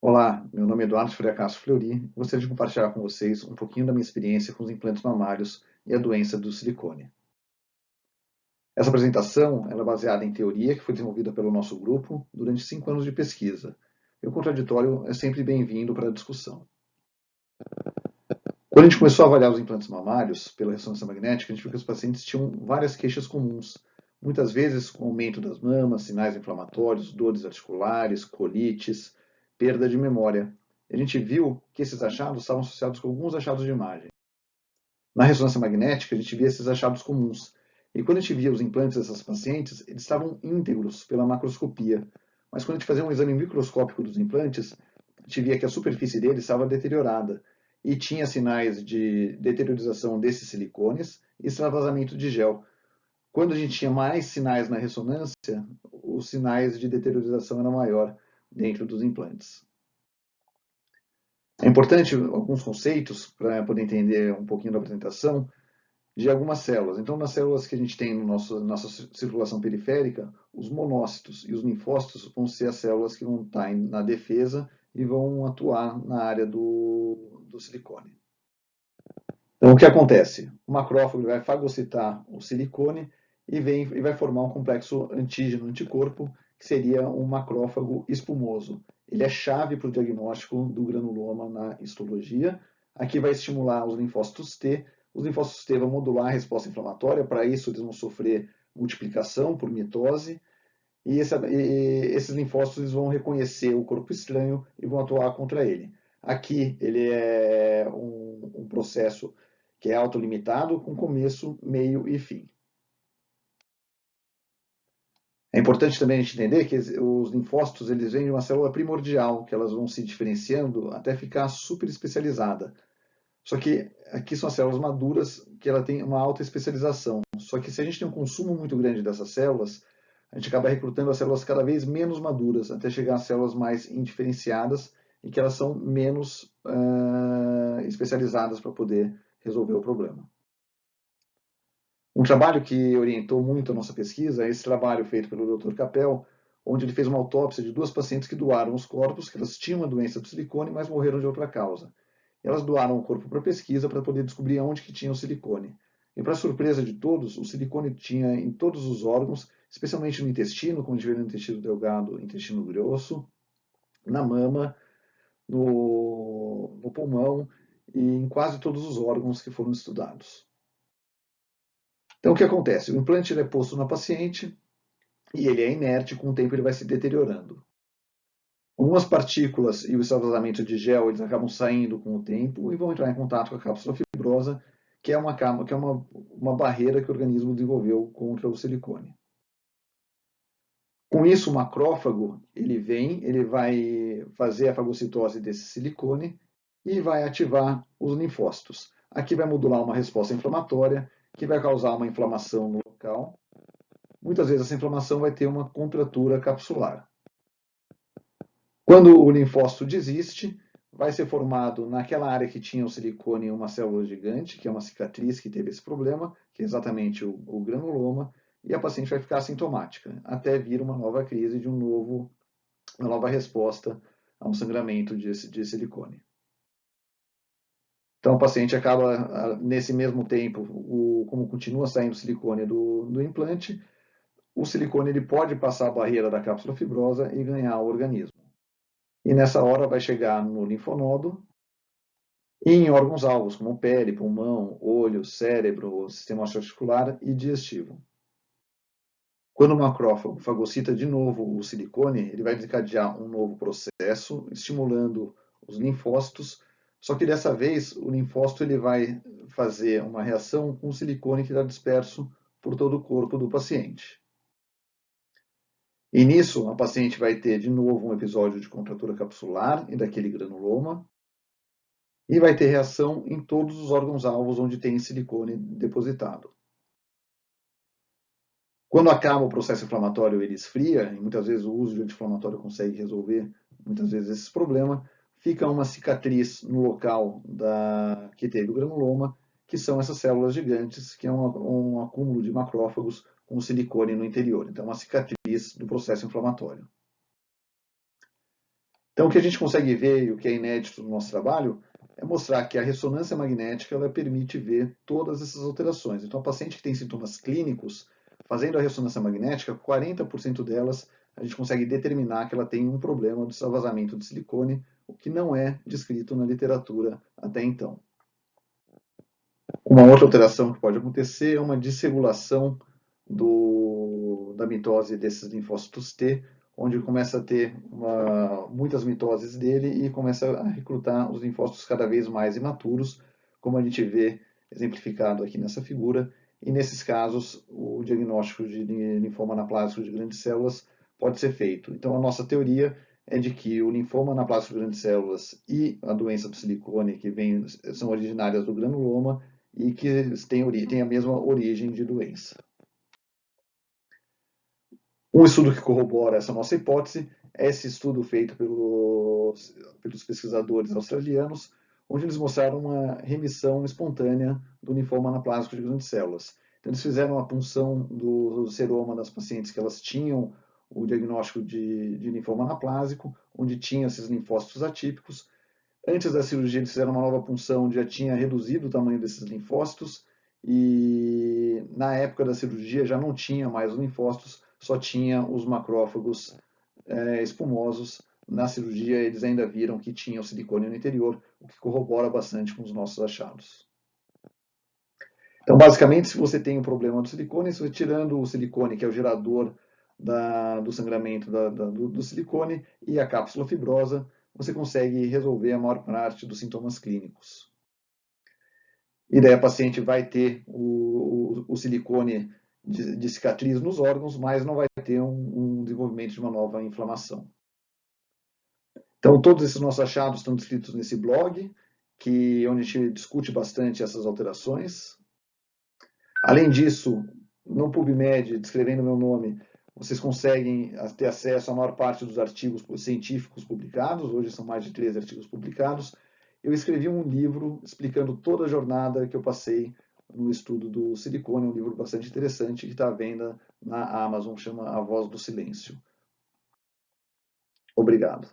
Olá, meu nome é Eduardo Furiacasso Fleury. Gostaria de compartilhar com vocês um pouquinho da minha experiência com os implantes mamários e a doença do silicone. Essa apresentação ela é baseada em teoria que foi desenvolvida pelo nosso grupo durante 5 anos de pesquisa. E o contraditório é sempre bem-vindo para a discussão. Quando a gente começou a avaliar os implantes mamários pela ressonância magnética, a gente viu que os pacientes tinham várias queixas comuns, muitas vezes com aumento das mamas, sinais inflamatórios, dores articulares, colites, perda de memória. A gente viu que esses achados estavam associados com alguns achados de imagem. Na ressonância magnética, a gente via esses achados comuns. E quando a gente via os implantes dessas pacientes, eles estavam íntegros pela macroscopia. Mas quando a gente fazia um exame microscópico dos implantes, a gente via que a superfície deles estava deteriorada e tinha sinais de deteriorização desses silicones e extravasamento de gel. Quando a gente tinha mais sinais na ressonância, os sinais de deteriorização eram maior dentro dos implantes. É importante alguns conceitos para poder entender um pouquinho da apresentação de algumas células. Então, nas células que a gente tem no nossa circulação periférica, os monócitos e os linfócitos vão ser as células que vão estar na defesa e vão atuar na área do silicone. Então, o que acontece? O macrófago vai fagocitar o silicone e vai formar um complexo antígeno-anticorpo, que seria um macrófago espumoso. Ele é chave para o diagnóstico do granuloma na histologia. Aqui vai estimular os linfócitos T. Os linfócitos T vão modular a resposta inflamatória, para isso eles vão sofrer multiplicação por mitose, e esses linfócitos vão reconhecer o corpo estranho e vão atuar contra ele. Aqui ele é um processo que é autolimitado, com começo, meio e fim. É importante também a gente entender que os linfócitos eles vêm de uma célula primordial, que elas vão se diferenciando até ficar super especializada. Só que aqui são as células maduras, que ela tem uma alta especialização. Só que se a gente tem um consumo muito grande dessas células, a gente acaba recrutando as células cada vez menos maduras, até chegar às células mais indiferenciadas e que elas são menos especializadas para poder resolver o problema. Um trabalho que orientou muito a nossa pesquisa é esse trabalho feito pelo Dr. Capel, onde ele fez uma autópsia de 2 pacientes que doaram os corpos, que elas tinham a doença do silicone, mas morreram de outra causa. Elas doaram o corpo para pesquisa para poder descobrir onde que tinha o silicone. E para surpresa de todos, o silicone tinha em todos os órgãos, especialmente no intestino, como a gente vê no intestino delgado, intestino grosso, na mama, no pulmão e em quase todos os órgãos que foram estudados. Então, o que acontece? O implante ele é posto na paciente e ele é inerte, com o tempo ele vai se deteriorando. Algumas partículas e o extravasamento de gel eles acabam saindo com o tempo e vão entrar em contato com a cápsula fibrosa, que é uma barreira que o organismo desenvolveu contra o silicone. Com isso, o macrófago ele vai fazer a fagocitose desse silicone e vai ativar os linfócitos. Aqui vai modular uma resposta inflamatória que vai causar uma inflamação no local. Muitas vezes essa inflamação vai ter uma contratura capsular. Quando o linfócito desiste, vai ser formado naquela área que tinha o silicone uma célula gigante, que é uma cicatriz que teve esse problema, que é exatamente o granuloma, e a paciente vai ficar assintomática, até vir uma nova crise de uma nova resposta a um sangramento de silicone. Então, o paciente acaba, nesse mesmo tempo, como continua saindo silicone do implante, o silicone ele pode passar a barreira da cápsula fibrosa e ganhar o organismo. E nessa hora vai chegar no linfonodo e em órgãos-alvos, como pele, pulmão, olho, cérebro, sistema articular e digestivo. Quando o macrófago fagocita de novo o silicone, ele vai desencadear um novo processo, estimulando os linfócitos, só que dessa vez o linfócito ele vai fazer uma reação com o silicone que está disperso por todo o corpo do paciente. E nisso, a paciente vai ter de novo um episódio de contratura capsular e daquele granuloma, e vai ter reação em todos os órgãos-alvos onde tem silicone depositado. Quando acaba o processo inflamatório, ele esfria, e muitas vezes o uso de anti-inflamatório consegue resolver muitas vezes esse problema, fica uma cicatriz no local que teve o granuloma, que são essas células gigantes, que é um acúmulo de macrófagos com silicone no interior. Então, uma cicatriz do processo inflamatório. Então, o que a gente consegue ver, e o que é inédito no nosso trabalho, é mostrar que a ressonância magnética ela permite ver todas essas alterações. Então, a paciente que tem sintomas clínicos, fazendo a ressonância magnética, 40% delas a gente consegue determinar que ela tem um problema de extravasamento de silicone, o que não é descrito na literatura até então. Uma outra alteração que pode acontecer é uma desregulação da mitose desses linfócitos T, onde começa a ter muitas mitoses dele e começa a recrutar os linfócitos cada vez mais imaturos, como a gente vê exemplificado aqui nessa figura. E nesses casos, o diagnóstico de linfoma anaplásico de grandes células pode ser feito. Então, a nossa teoria é de que o linfoma anaplásico de grandes células e a doença do silicone, que são originárias do granuloma, e que têm a mesma origem de doença. Um estudo que corrobora essa nossa hipótese é esse estudo feito pelos pesquisadores australianos, onde eles mostraram uma remissão espontânea do linfoma anaplásico de grandes células. Então, eles fizeram a punção do seroma das pacientes que elas tinham o diagnóstico de linfoma anaplásico, onde tinha esses linfócitos atípicos. Antes da cirurgia, eles fizeram uma nova punção onde já tinha reduzido o tamanho desses linfócitos, e na época da cirurgia já não tinha mais os linfócitos, só tinha os macrófagos espumosos. Na cirurgia, eles ainda viram que tinha o silicone no interior, o que corrobora bastante com os nossos achados. Então, basicamente, se você tem um problema do silicone, você tirando o silicone, que é o gerador do sangramento do silicone, e a cápsula fibrosa, você consegue resolver a maior parte dos sintomas clínicos. E daí a paciente vai ter o silicone de cicatriz nos órgãos, mas não vai ter um desenvolvimento de uma nova inflamação. Então, todos esses nossos achados estão descritos nesse blog, onde a gente discute bastante essas alterações. Além disso, no PubMed, descrevendo meu nome, vocês conseguem ter acesso à maior parte dos artigos científicos publicados. Hoje são mais de 13 artigos publicados. Eu escrevi um livro explicando toda a jornada que eu passei no estudo do silicone, um livro bastante interessante que está à venda na Amazon, chama A Voz do Silêncio. Obrigado.